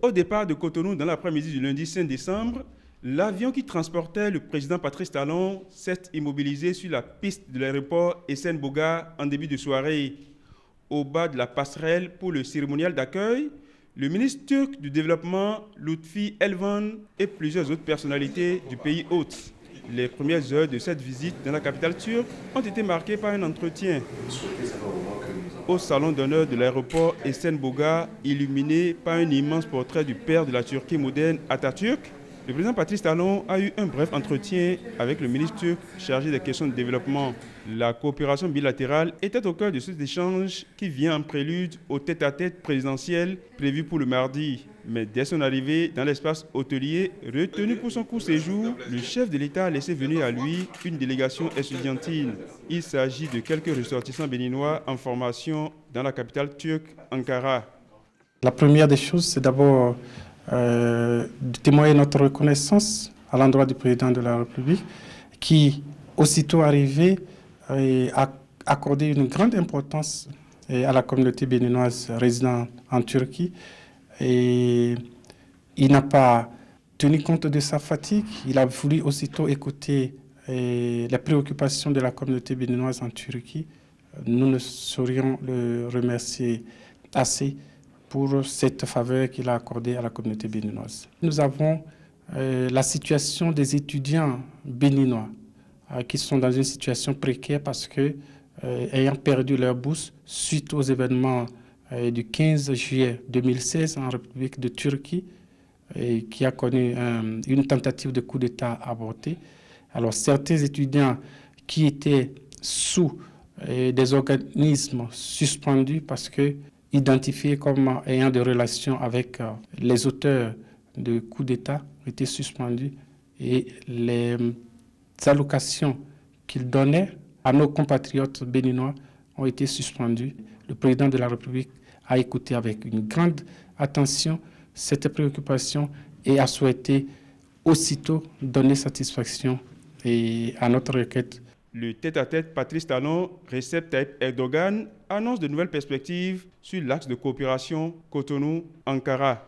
Au départ de Cotonou dans l'après-midi du lundi 5 décembre, l'avion qui transportait le président Patrice Talon s'est immobilisé sur la piste de l'aéroport Hissène-Boga en début de soirée. Au bas de la passerelle pour le cérémonial d'accueil, le ministre turc du Développement, Lutfi Elvan, et plusieurs autres personnalités du pays hôte. Les premières heures de cette visite dans la capitale turque ont été marquées par un entretien au salon d'honneur de l'aéroport Hissène-Boga, illuminé par un immense portrait du père de la Turquie moderne, Atatürk. Le président Patrice Talon a eu un bref entretien avec le ministre turc chargé des questions de développement. La coopération bilatérale était au cœur de cet échange qui vient en prélude au tête-à-tête présidentiel prévu pour le mardi. Mais dès son arrivée dans l'espace hôtelier, retenu pour son court séjour, le chef de l'État a laissé venir à lui une délégation estudiantine. Il s'agit de quelques ressortissants béninois en formation dans la capitale turque, Ankara. La première des choses, c'est d'abord de témoigner notre reconnaissance à l'endroit du président de la République qui, aussitôt arrivé, a accordé une grande importance à la communauté béninoise résidant en Turquie. Et il n'a pas tenu compte de sa fatigue, il a voulu aussitôt écouter les préoccupations de la communauté béninoise en Turquie. Nous ne saurions le remercier assez pour cette faveur qu'il a accordée à la communauté béninoise. Nous avons la situation des étudiants béninois qui sont dans une situation précaire parce que, ayant perdu leur bourse suite aux événements du 15 juillet 2016 en République de Turquie, qui a connu une tentative de coup d'État avorté. Alors certains étudiants qui étaient sous des organismes suspendus parce que identifiés comme ayant des relations avec les auteurs de coups d'État étaient suspendus et les allocations qu'ils donnaient à nos compatriotes béninois ont été suspendues. Le président de la République a écouté avec une grande attention cette préoccupation et a souhaité aussitôt donner satisfaction à notre requête. Le tête-à-tête Patrice Talon, Recep Tayyip Erdogan annonce de nouvelles perspectives sur l'axe de coopération Cotonou-Ankara.